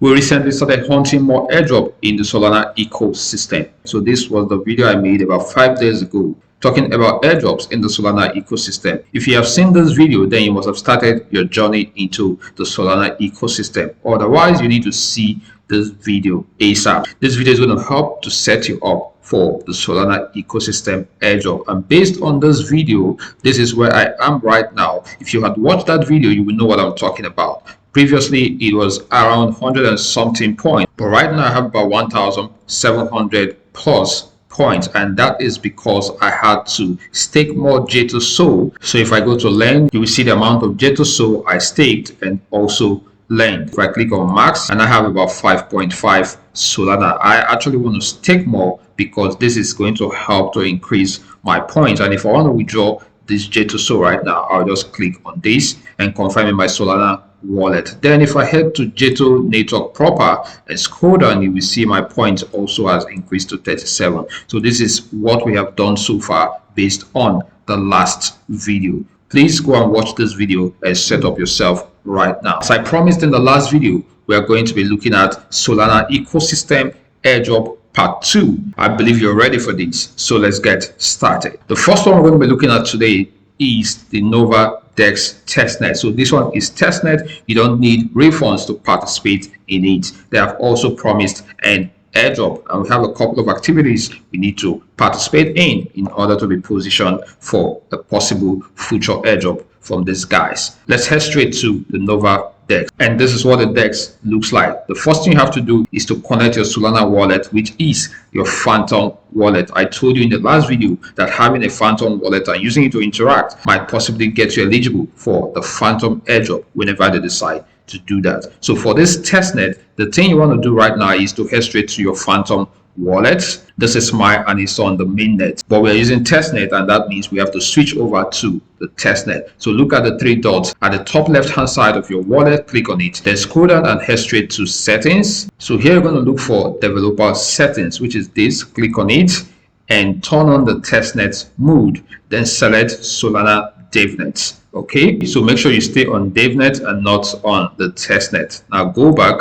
We recently started hunting more airdrop in the Solana ecosystem. So this was the video I made about 5 days ago, talking about airdrops in the Solana ecosystem. If you have seen this video, then you must have started your journey into the Solana ecosystem. Otherwise, you need to see this video ASAP. This video is going to help to set you up for the Solana ecosystem airdrop. And based on this video, this is where I am right now. If you had watched that video, you will know what I'm talking about. Previously, it was around 100 and something points, but right now I have about 1,700 plus points, and that is because I had to stake more Zeta Sol. So if I go to lend, you will see the amount of Zeta Sol I staked and also lend. If I click on max, and I have about 5.5 Solana. I actually want to stake more because this is going to help to increase my points. And if I want to withdraw this Zeta Sol right now, I'll just click on this and confirm in my Solana wallet. Then if I head to Zeta network proper and scroll down, you will see my points also has increased to 37. So this is what we have done so far based on the last video. Please go and watch this video and set up yourself right now. As I promised in the last video, we are going to be looking at Solana ecosystem airdrop part 2. I believe you're ready for this, so let's get started. The first one we're going to be looking at today is the novadex testnet. So this one is testnet. You don't need refunds to participate in it. They have also promised an airdrop, and we have a couple of activities we need to participate in order to be positioned for a possible future airdrop from these guys. Let's head straight to the novadex, and this is what the DEX looks like. The first thing you have to do is to connect your Solana wallet, which is your Phantom wallet. I told you in the last video that having a Phantom wallet and using it to interact might possibly get you eligible for the Phantom airdrop whenever they decide to do that. So for this testnet, the thing you want to do right now is to head straight to your Phantom wallet. This is mine and it's on the mainnet, but we're using testnet, and that means we have to switch over to the testnet. So look at the 3 dots at the top left hand side of your wallet, click on it, then scroll down and head straight to settings. So here you're going to look for developer settings, which is this. Click on it and turn on the testnet mode, then select Solana DevNet. Okay, so make sure you stay on DevNet and not on the testnet. Now go back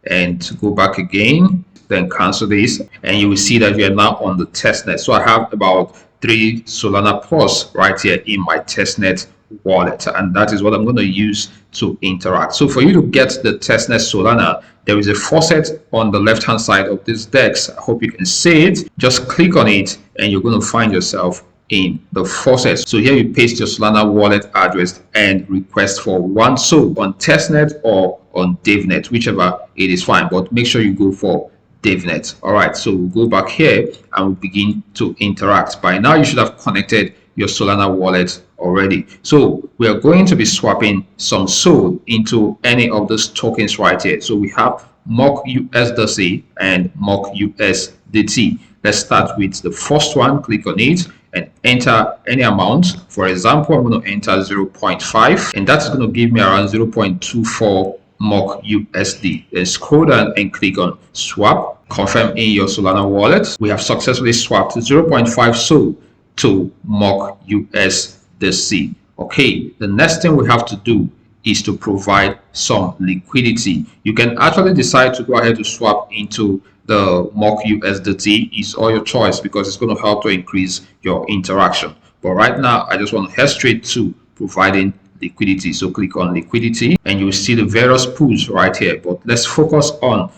and go back again, then cancel this, and you will see that we are now on the testnet. So I have about 3 Solana plus right here in my testnet wallet, and that is what I'm going to use to interact. So for you to get the testnet Solana, there is a faucet on the left hand side of this DEX. I hope you can see it. Just click on it and you're going to find yourself in the faucet. So here you paste your Solana wallet address and request for 1 SOL on testnet or on DevNet, whichever it is fine, but make sure you go for DevNet. All right, so we'll go back here and we'll begin to interact. By now you should have connected your Solana wallet already. So we are going to be swapping some SOL into any of those tokens right here. So we have mock USDC and mock USDT. Let's start with the first one. Click on it and enter any amount. For example, I'm going to enter 0.5, and that's going to give me around 0.24 mock USD. Then scroll down and click on swap. Confirm in your Solana wallet. We have successfully swapped 0.5 SOL to mock USDC. Okay, the next thing we have to do is to provide some liquidity. You can actually decide to go ahead to swap into the mock USDT. It's all your choice because it's going to help to increase your interaction. But right now, I just want to head straight to providing liquidity. So click on liquidity and you will see the various pools right here, but let's focus on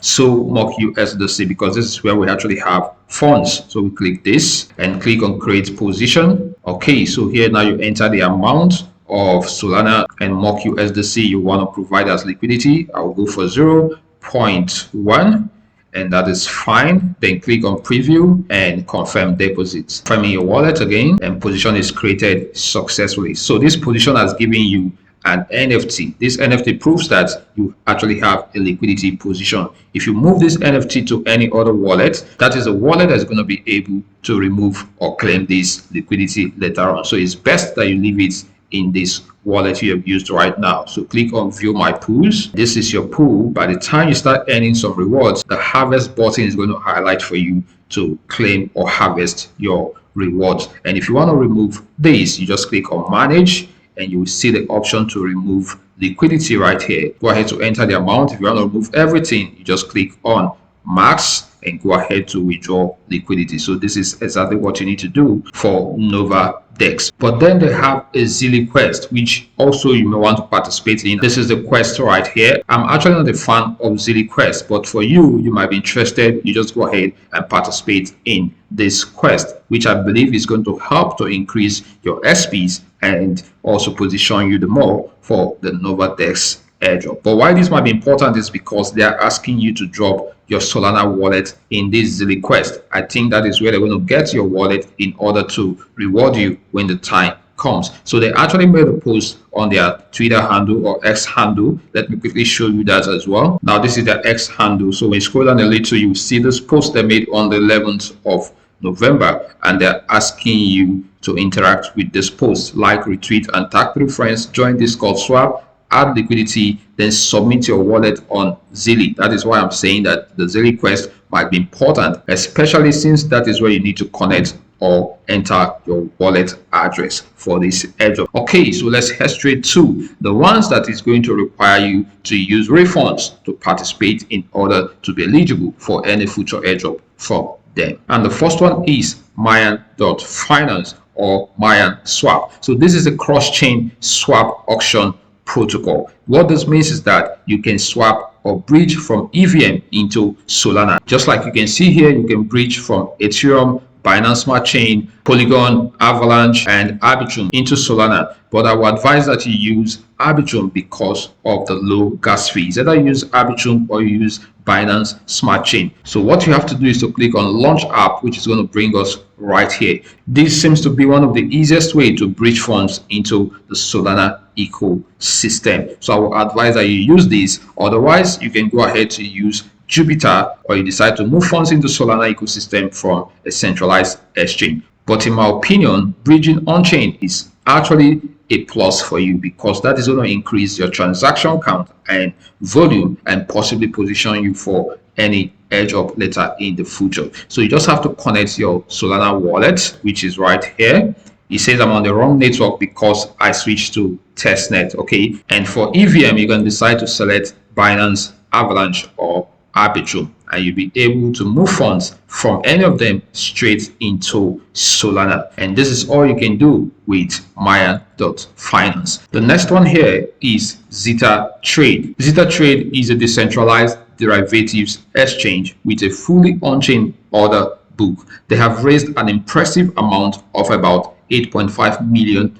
mock USDC because this is where we actually have funds. So we click this and click on create position. Okay, so here now you enter the amount of Solana and mock USDC you want to provide as liquidity. I'll go for 0.1, and that is fine. Then click on preview and confirm deposits. Confirm in your wallet again, and position is created successfully. So this position has given you an NFT. This NFT proves that you actually have a liquidity position. If you move this NFT to any other wallet, that is a wallet that's going to be able to remove or claim this liquidity later on. So it's best that you leave it in this wallet you have used right now. So click on view my pools. This is your pool. By the time you start earning some rewards, the harvest button is going to highlight for you to claim or harvest your rewards. And if you want to remove this, you just click on manage and you will see the option to remove liquidity right here. Go ahead to enter the amount. If you want to remove everything, you just click on max and go ahead to withdraw liquidity. So this is exactly what you need to do for novadex. But then they have a Zilli quest, which also you may want to participate in. This is the quest right here. I'm actually not a fan of Zilli quest, but for you, you might be interested. You just go ahead and participate in this quest, which I believe is going to help to increase your SPs and also position you the more for the novadex airdrop. But why this might be important is because they are asking you to drop your Solana wallet in this Zilli quest. I think that is where they're going to get your wallet in order to reward you when the time comes. So they actually made a post on their Twitter handle or X handle. Let me quickly show you that as well. Now this is their X handle. So when you scroll down a little, you will see this post they made on the 11th of November, and they're asking you to interact with this post, like, retweet, and tag 3 friends, join Discord swap, add liquidity, then submit your wallet on Zilli. That is why I'm saying that the Zilli quest might be important, especially since that is where you need to connect or enter your wallet address for this airdrop. Okay, so let's head straight to the ones that is going to require you to use refunds to participate in order to be eligible for any future airdrop from them. And the first one is Mayan.finance or Mayan Swap. So this is a cross-chain swap auction protocol. What this means is that you can swap or bridge from EVM into Solana. Just like you can see here, you can bridge from Ethereum, Binance Smart Chain, Polygon, Avalanche, and Arbitrum into Solana. But I would advise that you use Arbitrum because of the low gas fees. Either use Arbitrum or you use Binance Smart Chain. So what you have to do is to click on Launch App, which is going to bring us right here. This seems to be one of the easiest way to bridge funds into the Solana ecosystem. So I will advise that you use this. Otherwise, you can go ahead to use Jupiter, or you decide to move funds into Solana ecosystem from a centralized exchange. But in my opinion, bridging on-chain is actually a plus for you, because that is going to increase your transaction count and volume and possibly position you for any airdrop later in the future. So you just have to connect your Solana wallet, which is right here. It says I'm on the wrong network because I switched to Testnet. Okay, and for EVM, you can decide to select Binance, Avalanche, or Arbitrum, and you'll be able to move funds from any of them straight into Solana. And this is all you can do with Mayan.finance. The next one here is Zeta Trade. Zeta Trade is a decentralized derivatives exchange with a fully on-chain order book. They have raised an impressive amount of about $8.5 million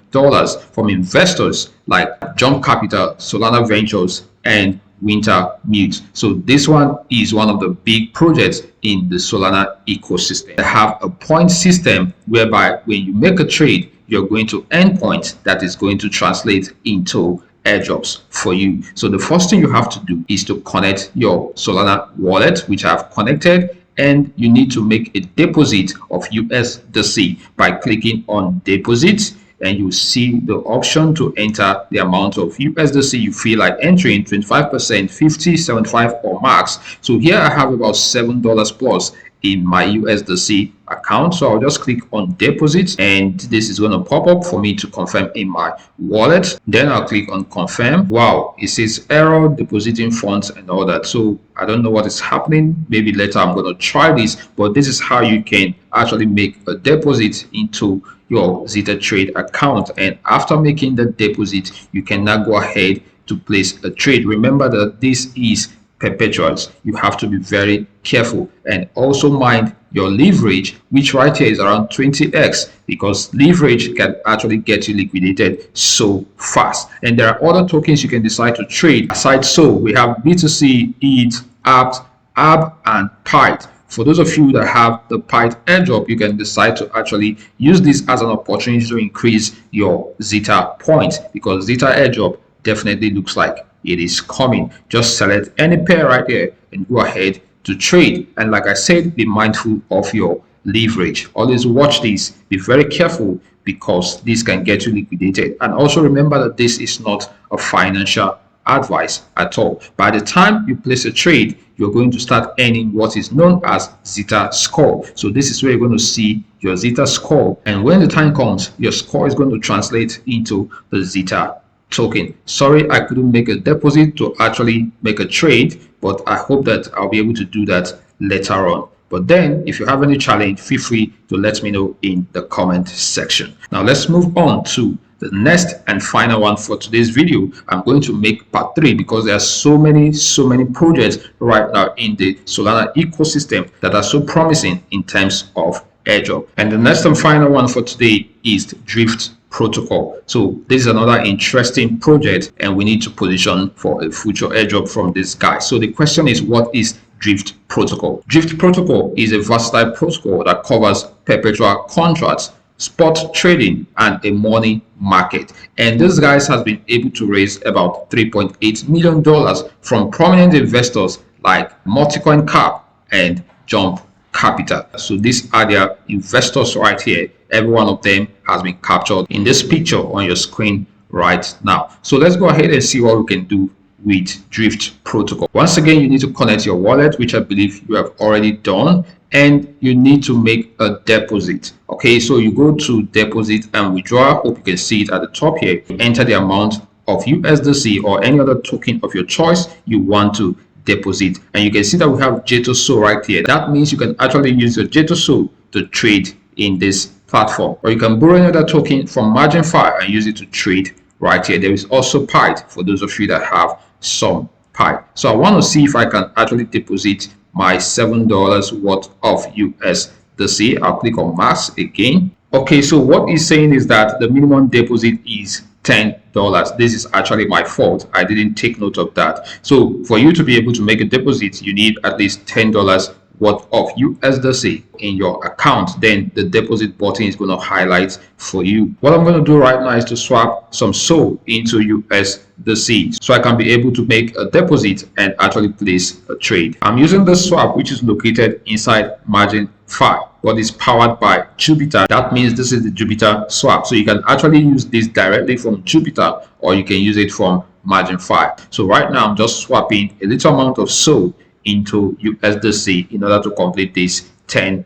from investors like Jump Capital, Solana Ventures, and Wintermute. So this one is one of the big projects in the Solana ecosystem. They have a point system whereby when you make a trade, you're going to earn points that is going to translate into airdrops for you. So the first thing you have to do is to connect your Solana wallet, which I've connected, and you need to make a deposit of USDC by clicking on deposit, and you see the option to enter the amount of USDC you feel like entering, 25%, 50, 75, or max. So here I have about $7 plus in my USDC account, so I'll just click on deposit, and this is going to pop up for me to confirm in my wallet. Then I'll click on confirm. Wow, it says error depositing funds and all that, so I don't know what is happening. Maybe later I'm going to try this, but this is how you can actually make a deposit into your Zeta Trade account. And after making the deposit, you can now go ahead to place a trade. Remember that this is Perpetuals. You have to be very careful, and also mind your leverage, which right here is around 20x, because leverage can actually get you liquidated so fast. And there are other tokens you can decide to trade. Aside, so we have BTC, ETH, APT, AB, and PITE. For those of you that have the PITE airdrop, you can decide to actually use this as an opportunity to increase your Zeta points, because Zeta airdrop definitely looks like it is coming. Just select any pair right here and go ahead to trade. And like I said, be mindful of your leverage. Always watch this, be very careful, because this can get you liquidated. And also remember that this is not a financial advice at all. By the time you place a trade, you're going to start earning what is known as Zeta score. So this is where you're going to see your Zeta score, and when the time comes, your score is going to translate into the Zeta token. Sorry, I couldn't make a deposit to actually make a trade, but I hope that I'll be able to do that later on. But then if you have any challenge, feel free to let me know in the comment section. Now let's move on to the next and final one for today's video. I'm going to make part 3 because there are so many projects right now in the Solana ecosystem that are so promising in terms of airdrop. And the next and final one for today is Drift protocol. So this is another interesting project, and we need to position for a future airdrop from this guy. So the question is, what is Drift protocol? Drift protocol is a versatile protocol that covers perpetual contracts, spot trading, and a money market. And this guy has been able to raise about $3.8 million from prominent investors like Multicoin Cap and Jump Capital. So these are their investors right here. Every one of them has been captured in this picture on your screen right now. So let's go ahead and see what we can do with Drift protocol. Once again, you need to connect your wallet, which I believe you have already done, and you need to make a deposit. Okay, so you go to deposit and withdraw. Hope you can see it at the top here. You enter the amount of USDC or any other token of your choice you want to deposit, and you can see that we have JTOSO right here. That means you can actually use your JTOSO to trade in this platform, or you can borrow another token from MarginFi and use it to trade right here. There is also Pi for those of you that have some Pi. So I want to see if I can actually deposit my $7 worth of USDC. I'll click on max again. Okay, so what he's saying is that the minimum deposit is $10. This is actually my fault. I didn't take note of that. So for you to be able to make a deposit, you need at least $10 worth of USDC in your account. Then the deposit button is going to highlight for you. What I'm going to do right now is to swap some SOL into USDC so I can be able to make a deposit and actually place a trade. I'm using the swap, which is located inside MarginFi, but it's powered by Jupiter. That means this is the Jupiter swap. So you can actually use this directly from Jupiter, or you can use it from MarginFi. So right now I'm just swapping a little amount of SOL into USDC in order to complete this $10.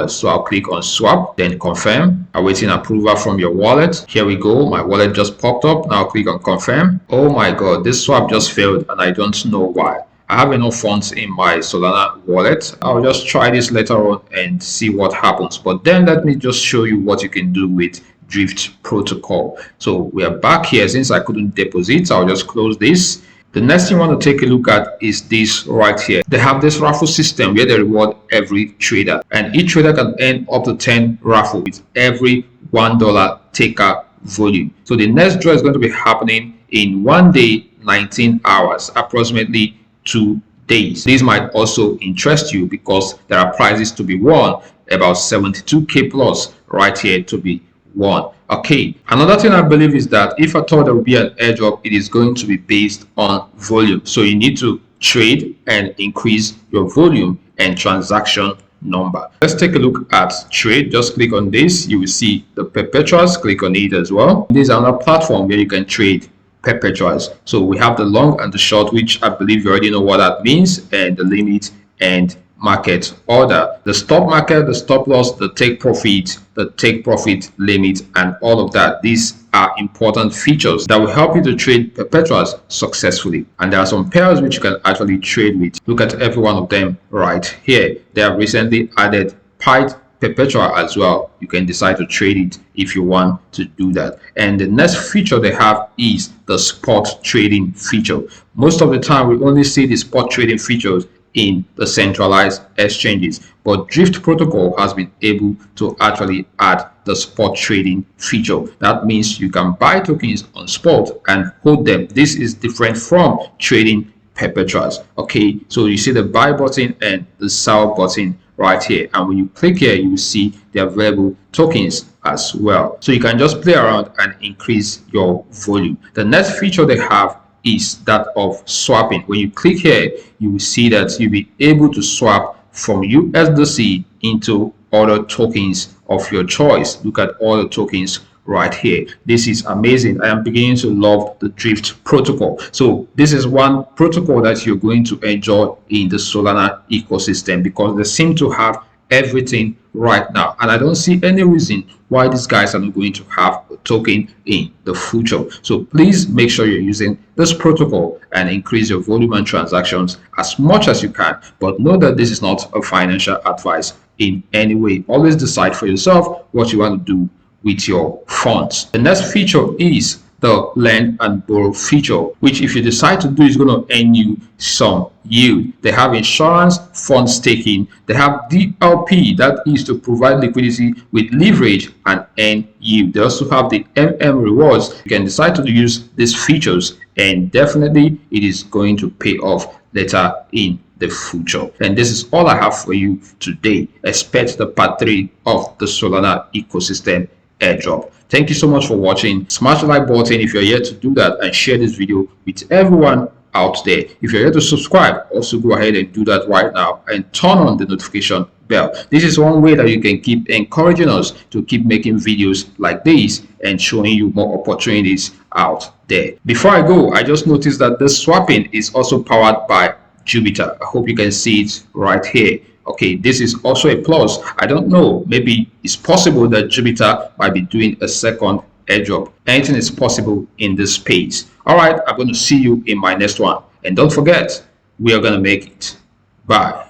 So I'll click on swap, then confirm. Awaiting approval from your wallet. Here we go. My wallet just popped up. Now I'll click on confirm. Oh my god, this swap just failed and I don't know why. I have enough funds in my Solana wallet. I'll just try this later on and see what happens. But then let me just show you what you can do with Drift protocol. So we are back here. Since I couldn't deposit, I'll just close this. The next thing you want to take a look at is this right here. They have this raffle system where they reward every trader, and each trader can earn up to 10 raffle with every $1 taker volume. So the next draw is going to be happening in 1 day, 19 hours, approximately 2 days. This might also interest you because there are prizes to be won, about 72k plus right here to be won. Okay, another thing I believe is that if at all there will be an airdrop, it is going to be based on volume. So you need to trade and increase your volume and transaction number. Let's take a look at trade. Just click on this. You will see the Perpetuals. Click on it as well. This is another platform where you can trade Perpetuals. So we have the long and the short, which I believe you already know what that means, and the limit and market order, the stop market, the stop loss, the take profit limit, and all of that. These are important features that will help you to trade Perpetuals successfully. And there are some pairs which you can actually trade with. Look at every one of them right here. They have recently added Pi Perpetual as well. You can decide to trade it if you want to do that. And the next feature they have is the spot trading feature. Most of the time we only see the spot trading features in the centralized exchanges, but Drift protocol has been able to actually add the spot trading feature. That means you can buy tokens on spot and hold them. This is different from trading Perpetuals. Okay, so you see the buy button and the sell button right here, and when you click here you will see the available tokens as well. So you can just play around and increase your volume. The next feature they have is that of swapping. When you click here, you will see that you'll be able to swap from USDC into other tokens of your choice. Look at all the tokens right here. This is amazing. I am beginning to love the Drift protocol. So this is one protocol that you're going to enjoy in the Solana ecosystem because they seem to have everything right now, and I don't see any reason why these guys are not going to have a token in the future. So please make sure you're using this protocol and increase your volume and transactions as much as you can, but know that this is not a financial advice in any way. Always decide for yourself what you want to do with your funds. The next feature is the lend and borrow feature, which if you decide to do is going to earn you some yield. They have insurance, fund staking, they have DLP, that is to provide liquidity with leverage and earn yield. They also have the rewards. You can decide to use these features and definitely it is going to pay off later in the future. And this is all I have for you today. Expect the part 3 of the Solana ecosystem airdrop. Thank you so much for watching. Smash the like button if you're yet to do that, and share this video with everyone out there. If you're yet to subscribe, also go ahead and do that right now and turn on the notification bell. This is one way that you can keep encouraging us to keep making videos like this and showing you more opportunities out there. Before I go, I just noticed that this swapping is also powered by Jupiter. I hope you can see it right here. Okay, this is also a plus. I don't know, maybe it's possible that Jupiter might be doing a second airdrop. Anything is possible in this space. All right, I'm going to see you in my next one. And don't forget, we are going to make it. Bye.